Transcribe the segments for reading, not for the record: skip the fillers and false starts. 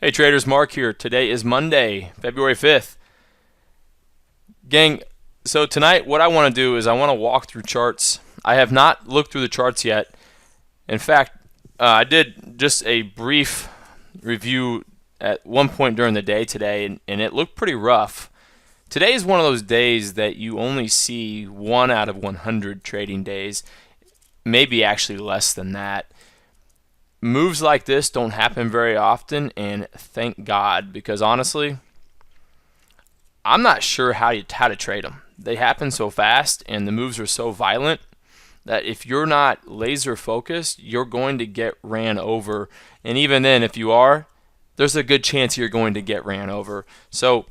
Hey traders, Mark here. Today is Monday, February 5th. Gang, so tonight what I want to do is I want to walk through charts. I have not looked through the charts yet. In fact, I did just a brief review at one point during the day today, and it looked pretty rough. Today is one of those days that you only see 1 out of 100 trading days, maybe actually less than that. Moves like this don't happen very often, and thank God, because honestly, I'm not sure how to trade them. They happen so fast, and the moves are so violent that if you're not laser focused, you're going to get ran over. And even then, if you are, there's a good chance you're going to get ran over. So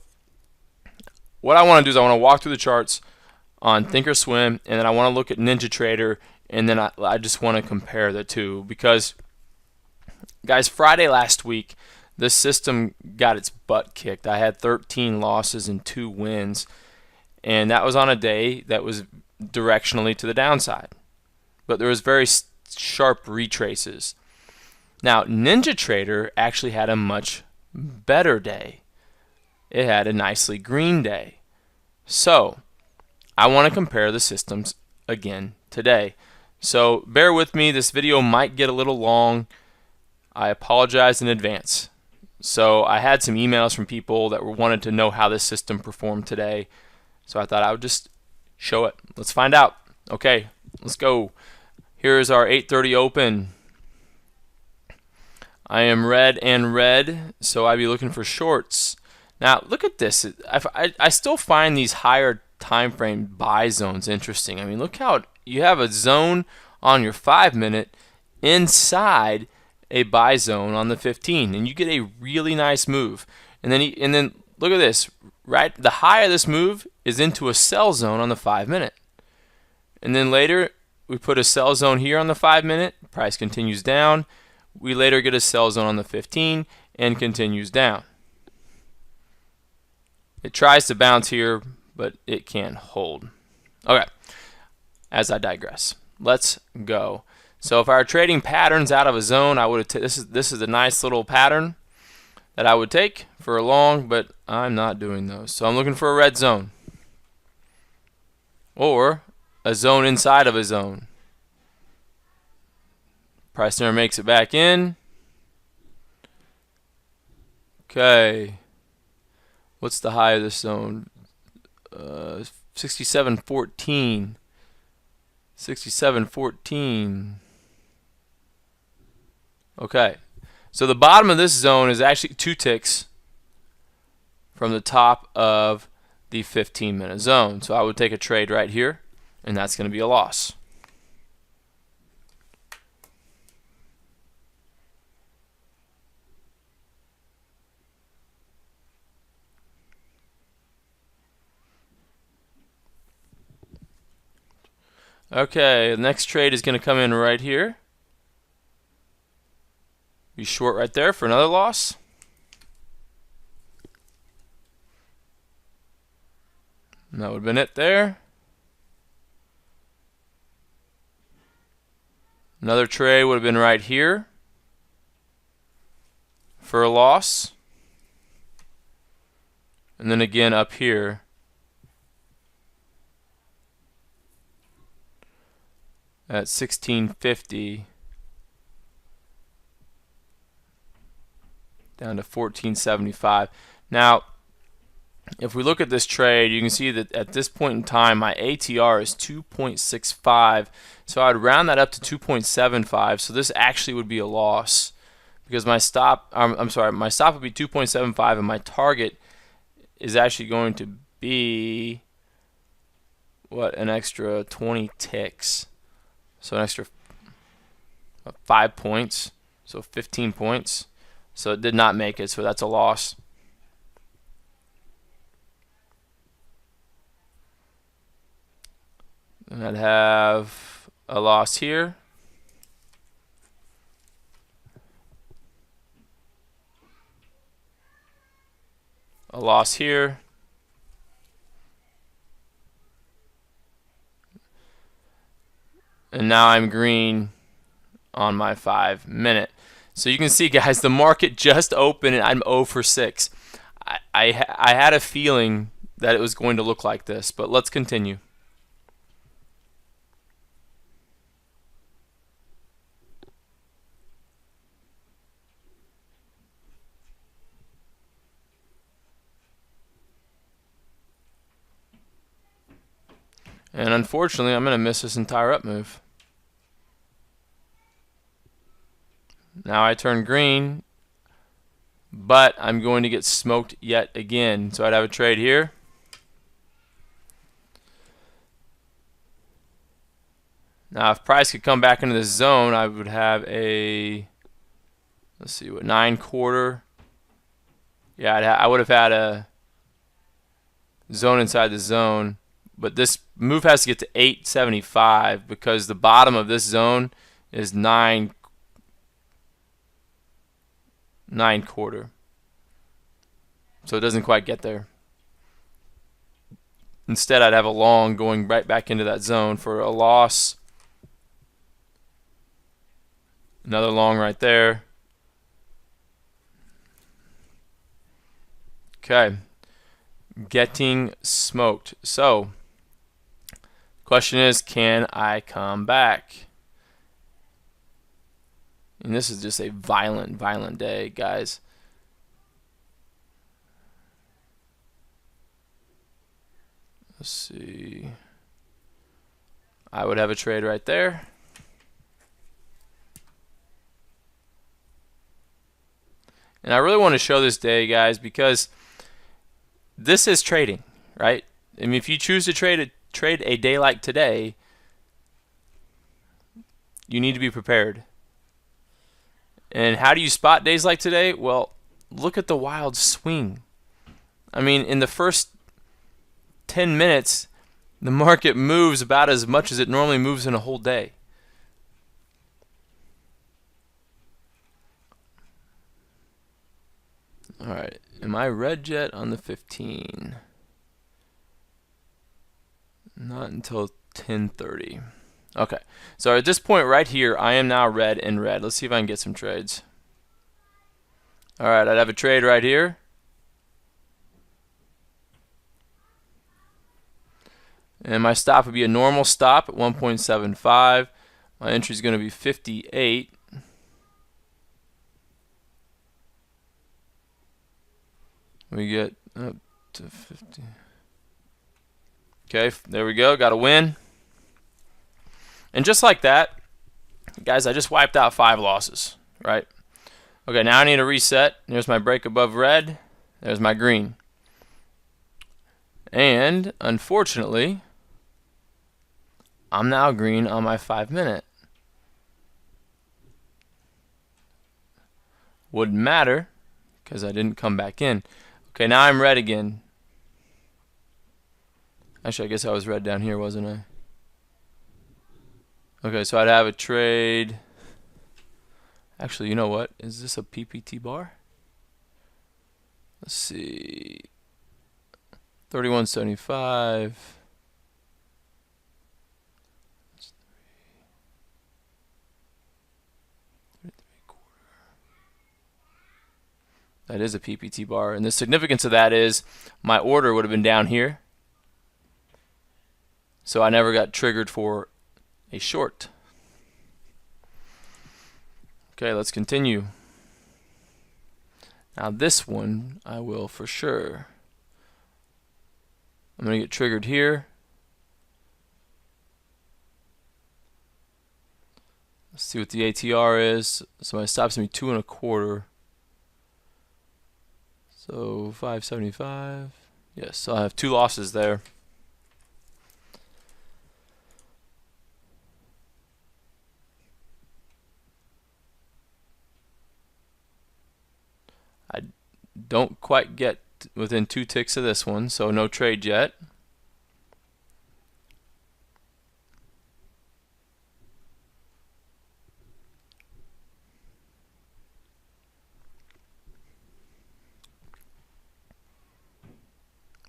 what I want to do is I want to walk through the charts on Thinkorswim, and then I want to look at NinjaTrader, and then I just want to compare the two, because guys, Friday last week, this system got its butt kicked. I had 13 losses and 2 wins, and that was on a day that was directionally to the downside. But there was very sharp retraces. Now, NinjaTrader actually had a much better day. It had a nicely green day. So, I want to compare the systems again today. So, bear with me. This video might get a little long. I apologize in advance. So I had some emails from people that wanted to know how this system performed today. So I thought I would just show it. Let's find out. Okay, let's go. Here's our 8:30 open. I am red and red, so I'd be looking for shorts. Now look at this. I still find these higher time frame buy zones interesting. I mean, look how you have a zone on your 5-minute inside a buy zone on the 15, and you get a really nice move. And then look at this, right? The high of this move is into a sell zone on the 5-minute. And then later we put a sell zone here on the 5-minute, price continues down. We later get a sell zone on the 15 and continues down. It tries to bounce here, but it can't hold. Okay, as I digress, let's go. So if I were trading patterns out of a zone, I would have this is a nice little pattern that I would take for a long, but I'm not doing those. So I'm looking for a red zone or a zone inside of a zone. Price never makes it back in. Okay. What's the high of this zone? 67.14. 67.14. Okay, so the bottom of this zone is actually 2 ticks from the top of the 15-minute zone. So I would take a trade right here, and that's going to be a loss. Okay, the next trade is going to come in right here. Be short right there for another loss. And that would have been it there. Another trade would have been right here for a loss. And then again up here. At 1650 down to 1475. Now, if we look at this trade, you can see that at this point in time, my ATR is 2.65. So I'd round that up to 2.75. So this actually would be a loss because my stop, my stop would be 2.75, and my target is actually going to be what, an extra 20 ticks. So an extra 5 points, so 15 points. So it did not make it, so that's a loss. And I'd have a loss here. A loss here. And now I'm green on my 5-minute. So you can see, guys, the market just opened and I'm 0 for 6. I had a feeling that it was going to look like this, but let's continue. And unfortunately, I'm going to miss this entire up move. Now I turn green, but I'm going to get smoked yet again. So I'd have a trade here. Now if price could come back into this zone, I would have a, let's see, what, 9/4. Yeah, I would have had a zone inside the zone. But this move has to get to 875 because the bottom of this zone is 9/4. So it doesn't quite get there. Instead, I'd have a long going right back into that zone for a loss. Another long right there. Okay. Getting smoked. So, question is, can I come back? And this is just a violent day, guys. Let's see. I would have a trade right there. And I really want to show this day, guys, because this is trading, right? I mean, if you choose to trade a day like today, you need to be prepared. And how do you spot days like today? Well, look at the wild swing. I mean, in the first 10 minutes, the market moves about as much as it normally moves in a whole day. All right, am I red yet on the 15? Not until 10:30. Okay, so at this point right here, I am now red and red. Let's see if I can get some trades. All right, I'd have a trade right here. And my stop would be a normal stop at 1.75. My entry is going to be 58. We get up to 50. Okay, there we go. Got a win. And just like that, guys, I just wiped out 5 losses, right? Okay, now I need a reset. There's my break above red. There's my green. And unfortunately, I'm now green on my 5-minute. Wouldn't matter because I didn't come back in. Okay, now I'm red again. Actually, I guess I was red down here, wasn't I? Okay, so I'd have a trade. Actually, you know what? Is this a PPT bar? Let's see. 31.75. That is a PPT bar, and the significance of that is my order would have been down here, so I never got triggered for a short. Okay, let's continue. Now this one I will for sure. I'm going to get triggered here. Let's see what the ATR is. So my stop's going to be 2.25. So 575. Yes, so I have 2 losses there. I don't quite get within 2 ticks of this one, so no trade yet.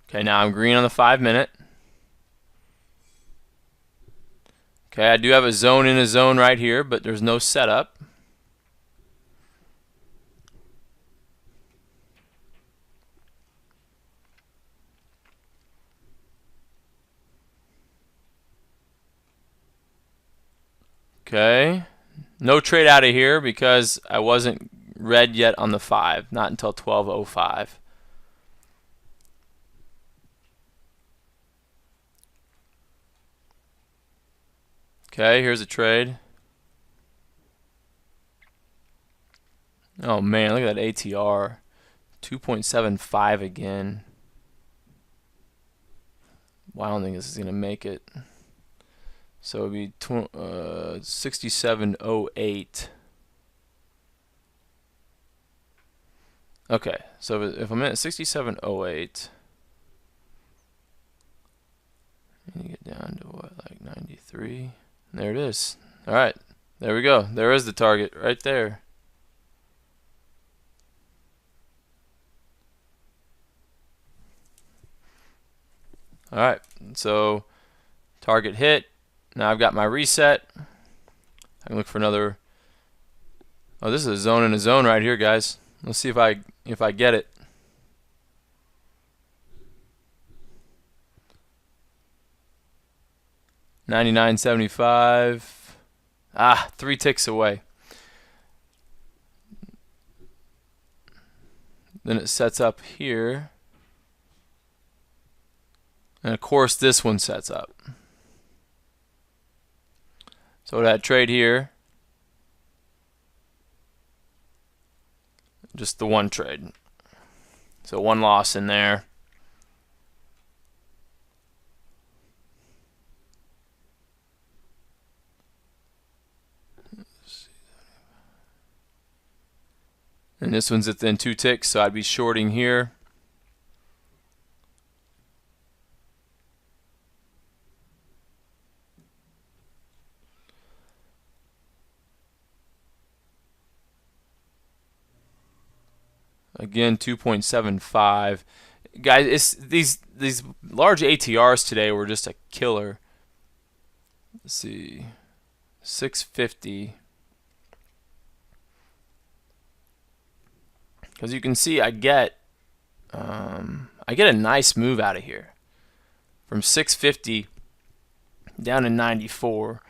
Okay, now I'm green on the 5-minute. Okay, I do have a zone in a zone right here, but there's no setup. Okay. No trade out of here because I wasn't red yet on the 5, not until 12:05. Okay, here's a trade. Oh man, look at that ATR. 2.75 again. Well, I don't think this is going to make it. So it would be 67.08. Okay, so if I'm at 67.08, you get down to what, like 93? There it is. All right, there we go. There is the target right there. All right, so target hit. Now I've got my reset. I can look for another. Oh, this is a zone in a zone right here, guys. Let's see if I get it. $99.75. Ah, 3 ticks away. Then it sets up here. And of course this one sets up. So that trade here, just the one trade. So one loss in there. And this one's within 2 ticks, so I'd be shorting here. Again, 2.75. Guys, these large ATRs today were just a killer. Let's see, 650. Because you can see, I get a nice move out of here from 650 down to 94,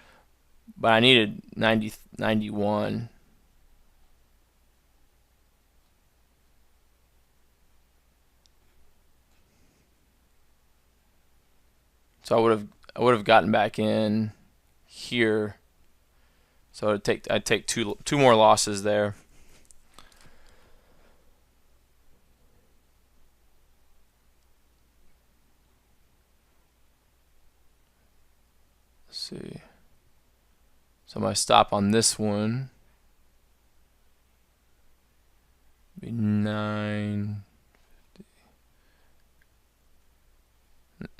but I needed 91. So I would have gotten back in here. So I'd take two more losses there. Let's see. So my stop on this one be 9.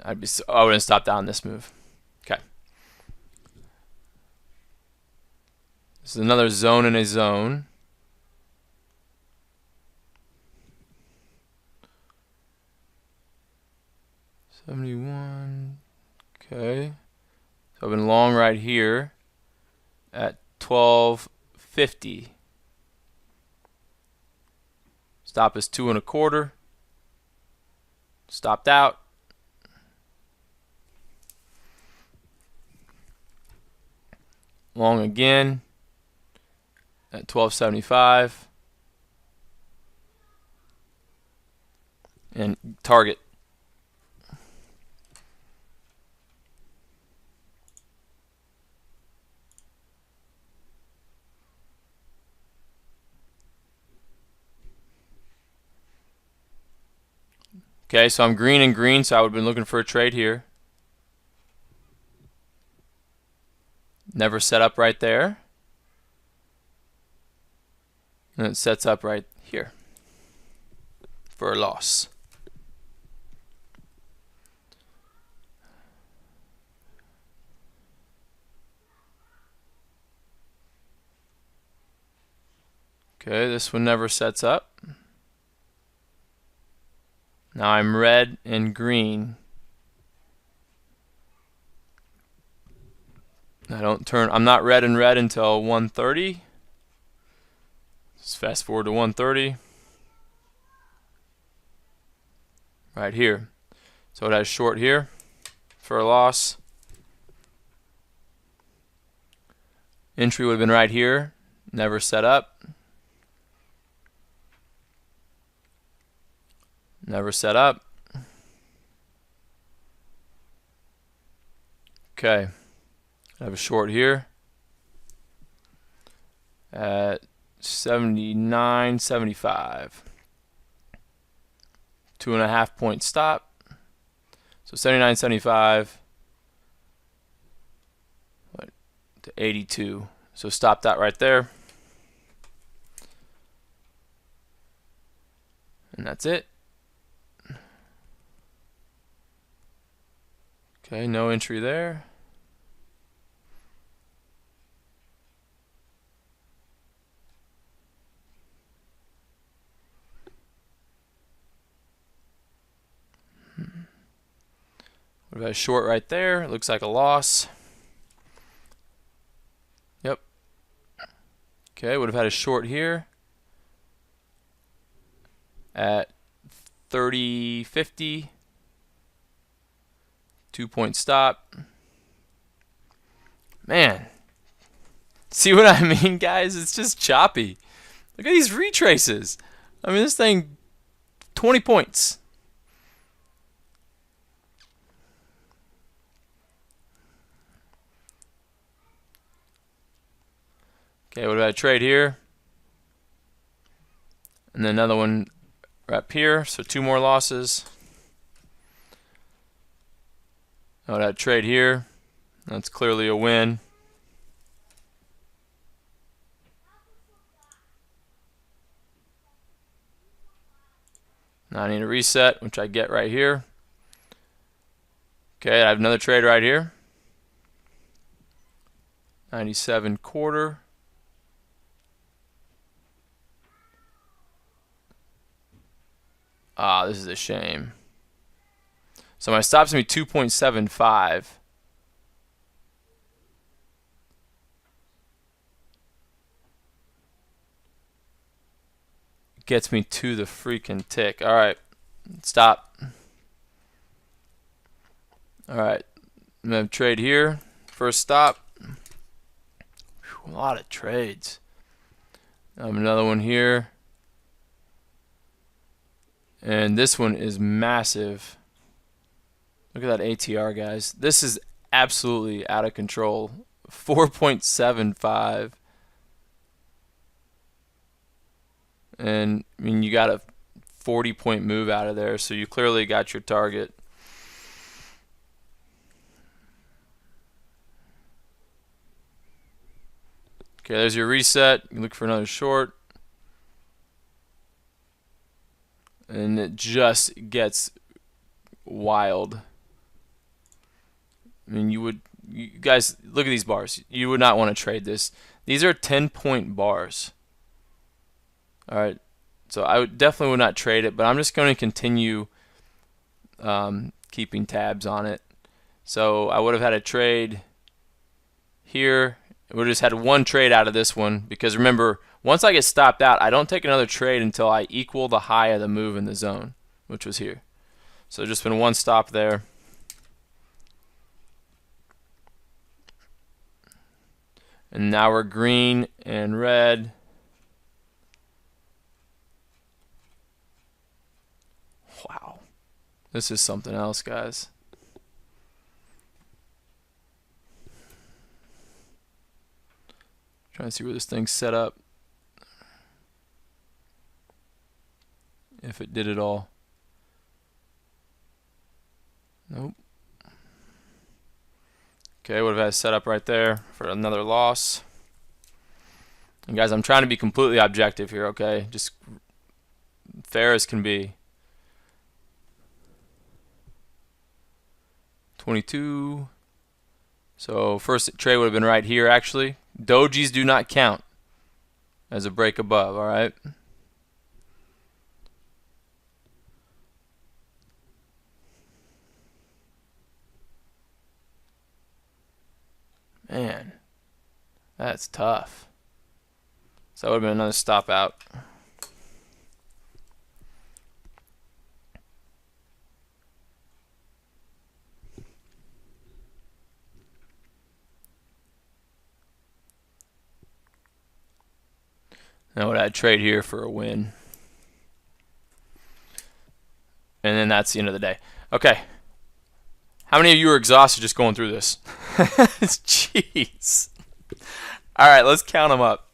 I wouldn't stop down this move. Okay. This is another zone in a zone. $71. Okay. So I've been long right here at $12.50. Stop is 2 1/4. Stopped out. Long again at $12.75. And target. Okay, so I'm green and green, so I would have been looking for a trade here. Never set up right there. And it sets up right here for a loss. Okay, this one never sets up. Now I'm red and green. I'm not red and red until 1:30. Let's fast forward to 1:30. Right here. So it has short here for a loss. Entry would have been right here. Never set up. Never set up. Okay. I have a short here at 79.75. 2.5 point stop. So 79.75 to 82. So stop that right there. And that's it. Okay, no entry there. We've got a short right there. It looks like a loss. Yep. Okay, would have had a short here at 30.50. 2-point stop. Man, see what I mean, guys? It's just choppy. Look at these retraces. I mean, this thing, 20 points. Okay, what about a trade here? And then another one right up here, so 2 more losses. What about a trade here? That's clearly a win. Now I need a reset, which I get right here. Okay, I have another trade right here. 97.25. Ah, this is a shame. So my stop's gonna be 2.75. Gets me to the freaking tick. All right, stop. All right, I'm gonna trade here. First stop. Whew, a lot of trades. Another one here. And this one is massive. Look at that ATR, guys. This is absolutely out of control. 4.75. And I mean, you got a 40-point move out of there, so you clearly got your target. Okay, there's your reset. You look for another short. And it just gets wild. I mean, you guys, look at these bars. You would not want to trade this. These are 10-point bars. All right, so I definitely would not trade it, but I'm just going to continue keeping tabs on it. So I would have had a trade here. We would have just had one trade out of this one, because remember, once I get stopped out, I don't take another trade until I equal the high of the move in the zone, which was here. So just been one stop there. And now we're green and red. Wow. This is something else, guys. Trying to see where this thing's set up. If it did it all. Nope. Okay, what have I set up right there for another loss? And guys, I'm trying to be completely objective here, okay? Just fair as can be. 22. So first trade would have been right here, actually. Dojis do not count as a break above, all right? Man, that's tough. So that would have been another stop out. I would add trade here for a win. And then that's the end of the day. Okay. How many of you are exhausted just going through this? Jeez. All right, let's count them up.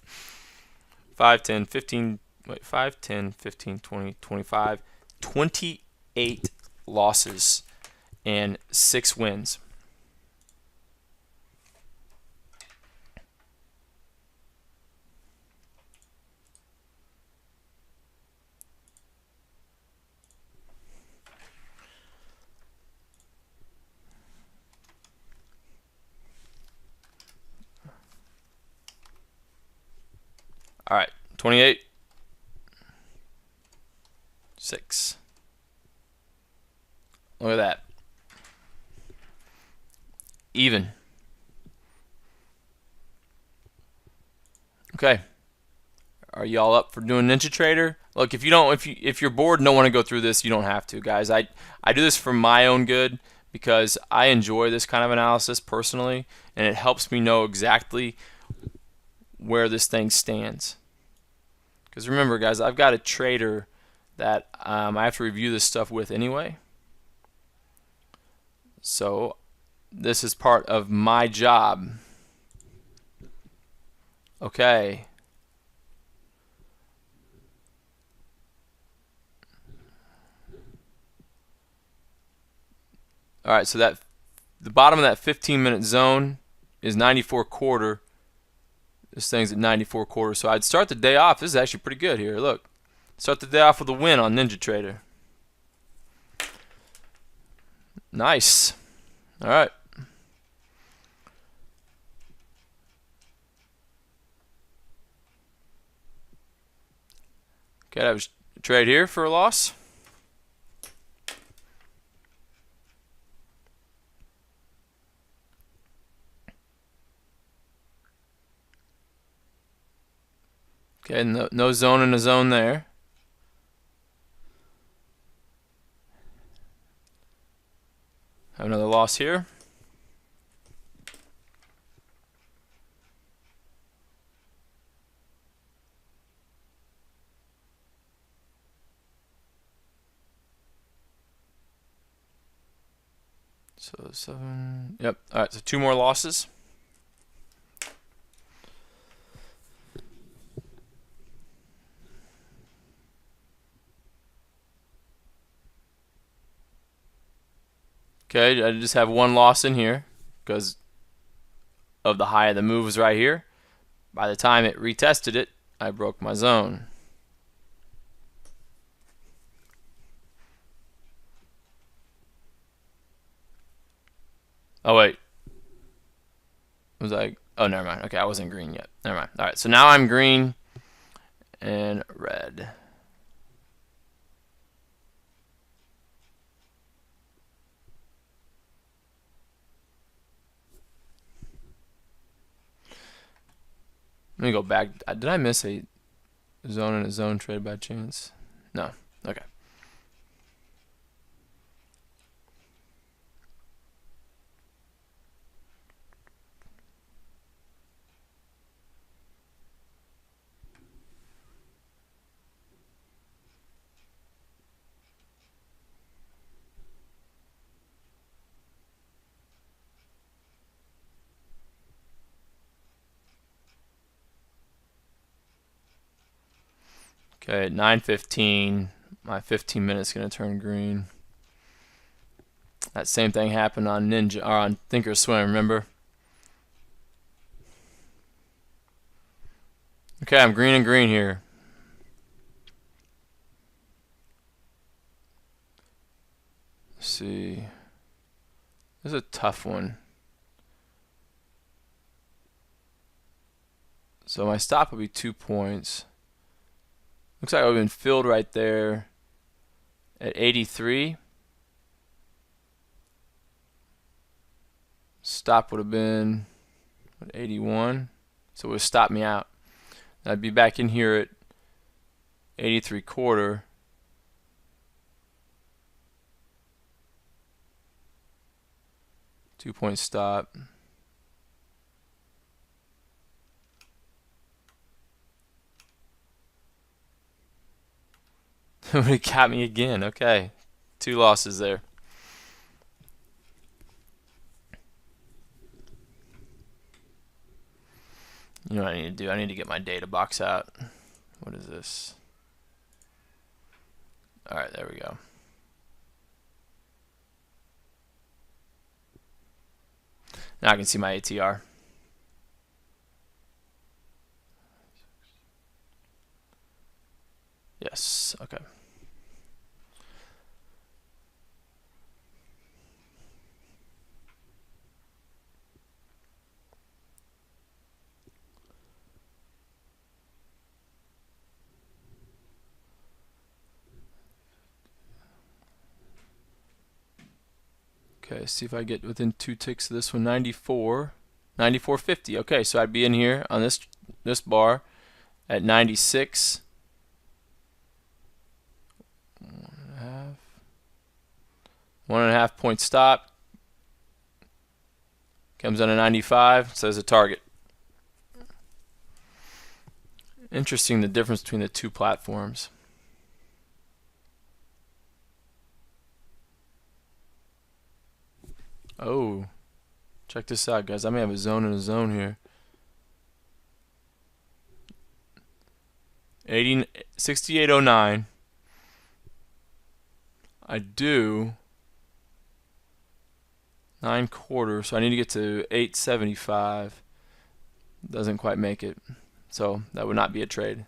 5, 10, 15, wait, 5, 10, 15, 20, 25, 28 losses and 6 wins. All right, 28, 6. Look at that. Even. Okay. Are y'all up for doing Ninja Trader? Look, if you're bored and don't want to go through this, you don't have to, guys. I do this for my own good because I enjoy this kind of analysis personally, and it helps me know exactly where this thing stands. Because remember, guys, I've got a trader that I have to review this stuff with anyway. So this is part of my job. Okay. All right, so that the bottom of that 15-minute zone is 94.25. This thing's at 94.25. So I'd start the day off. This is actually pretty good here. Look, start the day off with a win on Ninja Trader. Nice. All right. Okay, that was a trade here for a loss. Okay, no zone in the zone there. Have another loss here. So 7. Yep. All right, so 2 more losses. Okay, I just have 1 loss in here because of the high of the move was right here. By the time it retested it, I broke my zone. Oh wait, was I? Oh, never mind. Okay, I wasn't green yet. Never mind. All right, so now I'm green and red. Let me go back. Did I miss a zone and a zone trade by chance? No. Okay. Okay, at 9:15, my 15 minutes gonna turn green. That same thing happened on Ninja or on Thinkorswim, remember? Okay, I'm green and green here. Let's see. This is a tough one. So my stop will be 2 points. Looks like I've been filled right there at 83. Stop would have been at 81. So it would stop me out. I'd be back in here at 83.25. 2-point stop. It got me again. Okay. 2 losses there. You know what I need to do? I need to get my data box out. What is this? Alright, there we go. Now I can see my ATR. Yes, okay. Okay, see if I get within 2 ticks of this one. 94, 94.50. Okay, so I'd be in here on this bar at 96. 1.5. 1.5 point stop. Comes on a 95. Says a target. Interesting, the difference between the 2 platforms. Oh, check this out, guys. I may have a zone in a zone here. 6809. I do 9/4, so I need to get to 875. Doesn't quite make it, so that would not be a trade.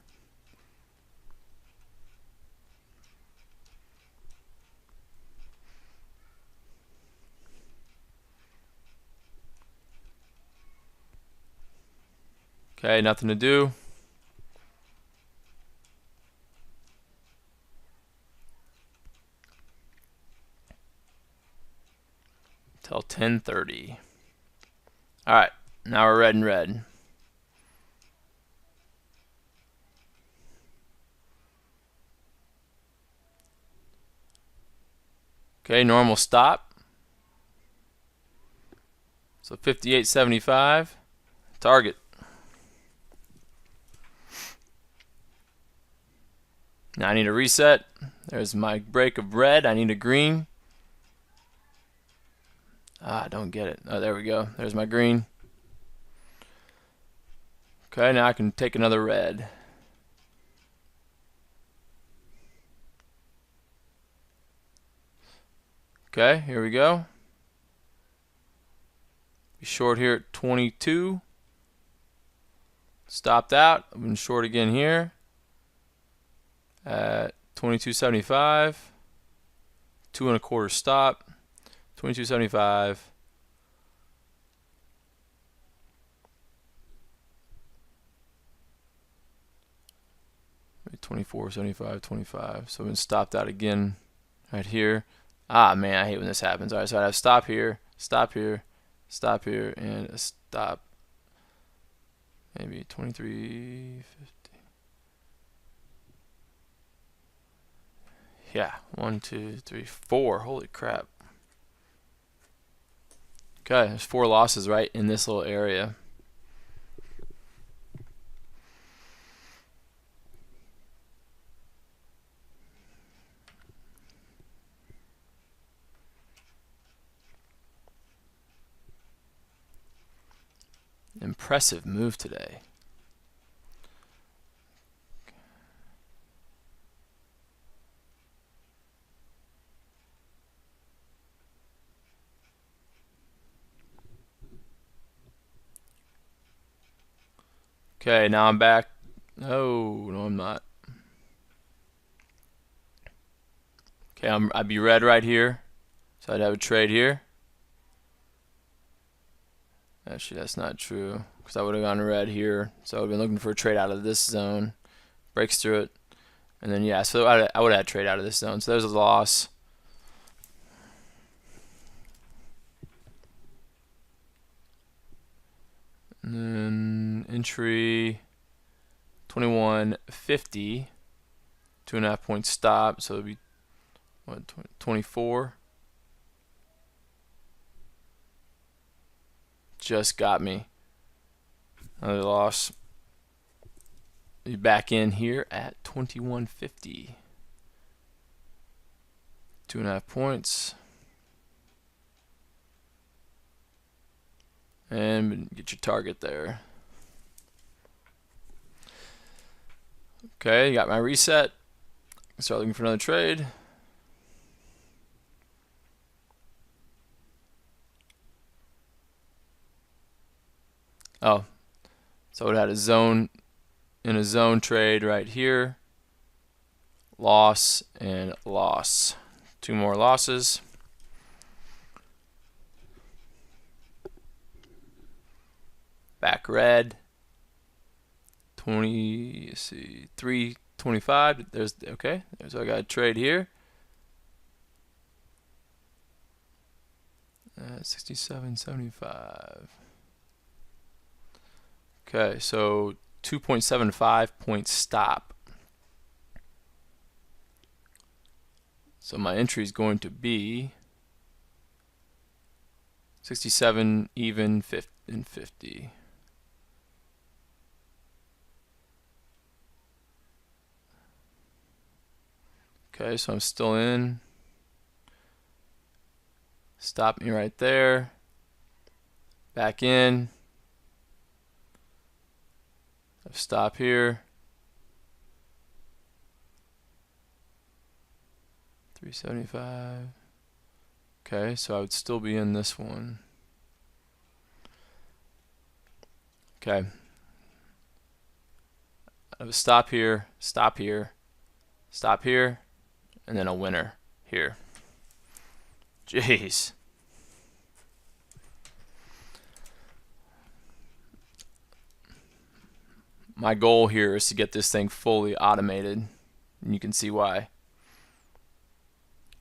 Okay, nothing to do. Till 10:30. All right, now we're red and red. Okay, normal stop. So 58.75. Target. Now I need a reset. There's my break of red. I need a green. I don't get it. Oh, there we go. There's my green. Okay, now I can take another red. Okay, here we go. Be short here at 22. Stopped out. I've been short again here at 22.75. 2.25 stop. 22.75. Maybe 24.75, 25. So I've been stopped out again right here. Ah, man, I hate when this happens. All right, so I have stop here, stop here, stop here, and a stop. Maybe 23.50. Yeah, 1, 2, 3, 4. Holy crap. Okay, there's 4 losses right in this little area. Impressive move today. Okay, now I'm back. Oh, no, I'm not. Okay, I'd be red right here. So I'd have a trade here. Actually, that's not true, because I would have gone red here. So I would have been looking for a trade out of this zone. Breaks through it. And then, yeah, so I would have had a trade out of this zone. So there's a loss. And then entry 21.50. 2.5 point stop. So it would be, what, 24. Just got me. Another loss. Be back in here at 21.50. 2.5 points. And get your target there. Okay, got my reset. Start looking for another trade. Oh, so it had a zone in a zone trade right here. Loss and loss. 2 more losses. Back red. 20. Let's see, 325. There's okay. So I got a trade here. 67.75. Okay, so 2.75 point stop. So my entry is going to be 67 even 50. Okay, so I'm still in. Stop me right there. Back in. Stop here. 375. Okay, so I would still be in this one. Okay. I have a stop here, stop here, stop here, and then a winner here. Jeez. My goal here is to get this thing fully automated, and you can see why.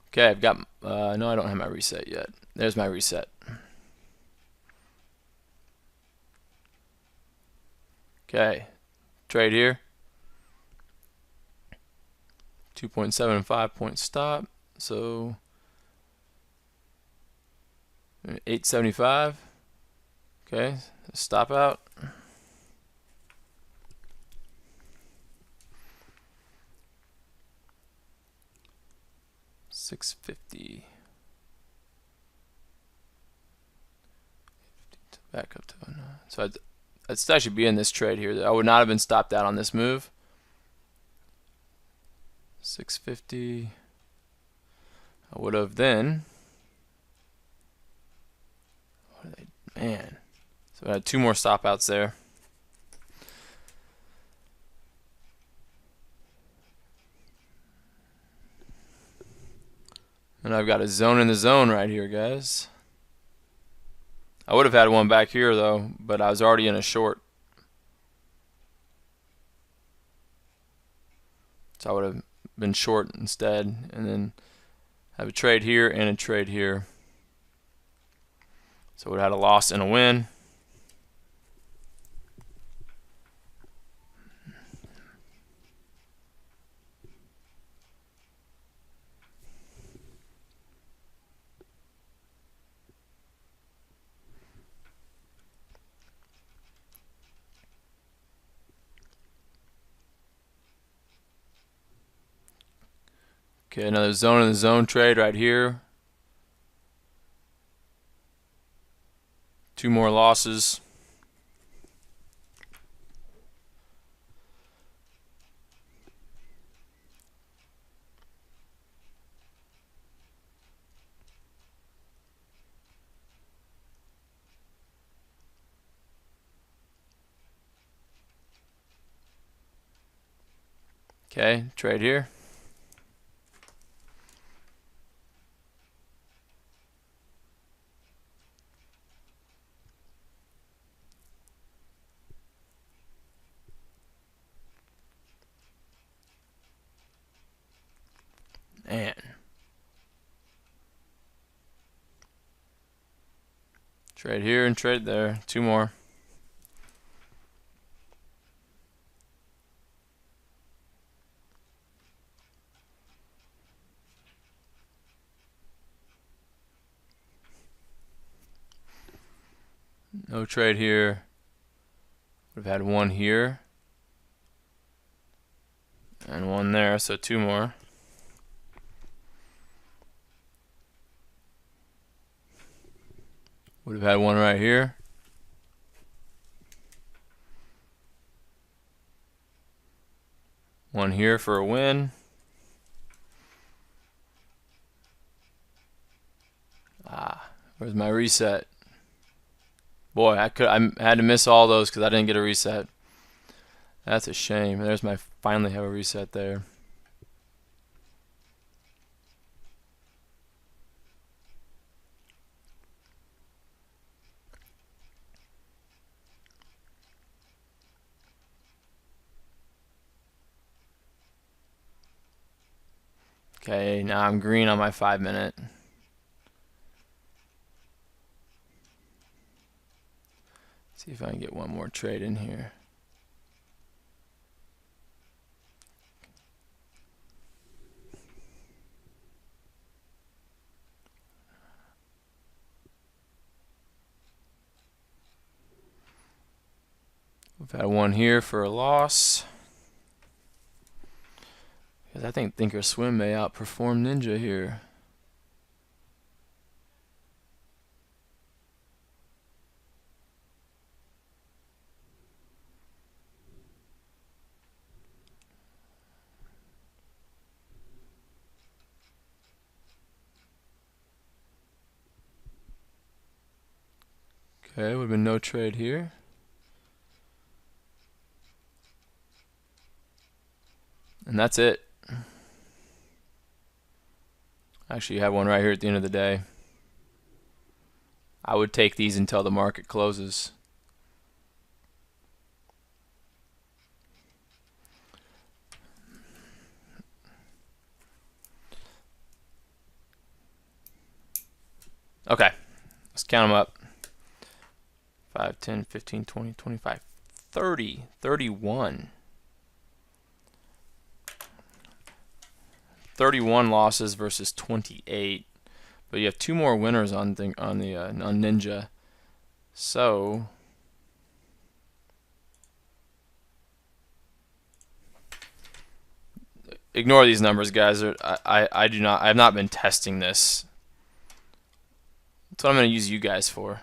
Okay, I've got, no, I don't have my reset yet. There's my reset. Okay, trade here. 2.75 point stop, so 875. Okay, stop out. 650. Back up to so I'd still should be in this trade here. I would not have been stopped out on this move. 650. I would have then. Man. So I had 2 more stop outs there. And I've got a zone in the zone right here, guys. I would have had one back here though, but I was already in a short. So I would have been short instead, and then have a trade here and a trade here. So we had a loss and a win. Okay, another zone in the zone trade right here. 2 more losses. Okay, trade here. Man. Trade here and trade there. 2 more. No trade here. Would have had 1 here. And 1 there, so 2 more. Would have had one right here. One here for a win. Where's my reset? Boy, I had to miss all those because I didn't get a reset. That's a shame. There's my finally have a reset there. Okay, now I'm green on my 5 minute. See if I can get one more trade in here. We've had one here for a loss. Because I think Thinkorswim may outperform Ninja here. Okay, would have been no trade here. And that's it. Actually, you have one right here at the end of the day. I would take these until the market closes. Okay, let's count them up. 5, 10, 15, 20, 25, 30, 31. 31 losses versus 28. But you have two more winners on Ninja. So ignore these numbers, guys. I have not been testing this. That's what I'm going to use you guys for.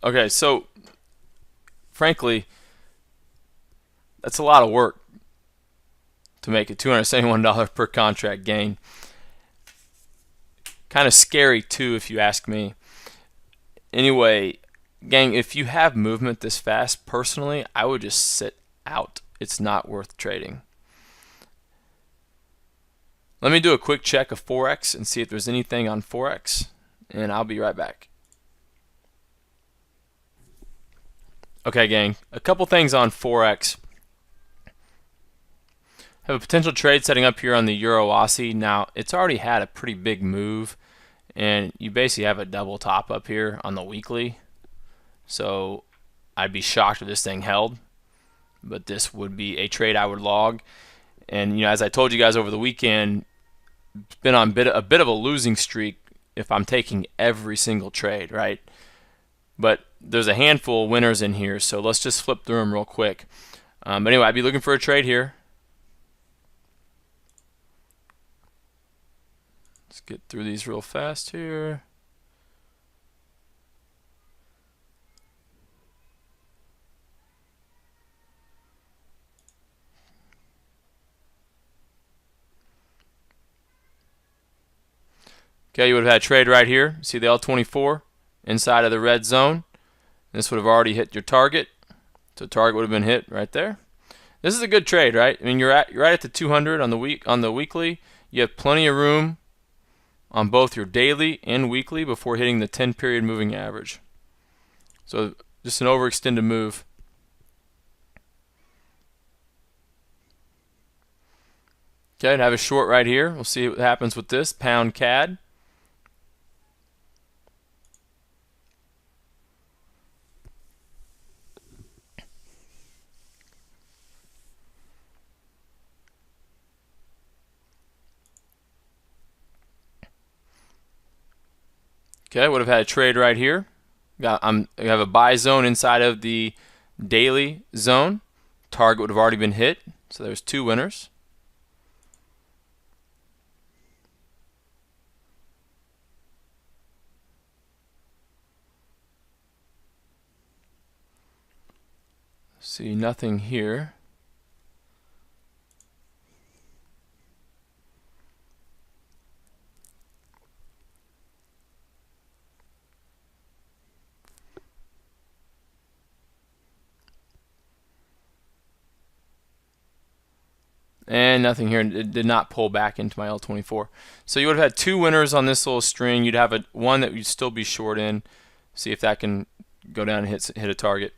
Okay, so frankly, that's a lot of work to make a $271 per contract gain. Kind of scary too, if you ask me. Anyway, gang, if you have movement this fast, personally, I would just sit out. It's not worth trading. Let me do a quick check of forex and see if there's anything on forex, and I'll be right back. Okay, gang, a couple things on forex. Have a potential trade setting up here on the Euro Aussie. Now, it's already had a pretty big move, and you basically have a double top up here on the weekly. So I'd be shocked if this thing held, but this would be a trade I would log. And as I told you guys over the weekend, it's been on a bit of a losing streak if I'm taking every single trade, right? But there's a handful of winners in here, so let's just flip through them real quick. But anyway, I'd be looking for a trade here. Let's get through these real fast here. Okay, you would have had a trade right here. See the L24 inside of the red zone. This would have already hit your target. So target would have been hit right there. This is a good trade, right? I mean, you're right at the 200 on the weekly. You have plenty of room on both your daily and weekly before hitting the 10-period moving average. So just an overextended move. Okay, and have a short right here. We'll see what happens with this pound CAD. Okay, would have had a trade right here. I have a buy zone inside of the daily zone. Target would have already been hit, so there's 2 winners. See nothing here. And nothing here. It did not pull back into my L24. So you would have had 2 winners on this little string. You'd have one that you'd still be short in. See if that can go down and hit a target.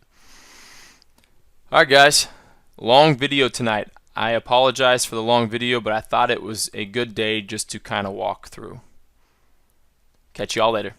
Alright guys, long video tonight. I apologize for the long video, but I thought it was a good day just to kind of walk through. Catch you all later.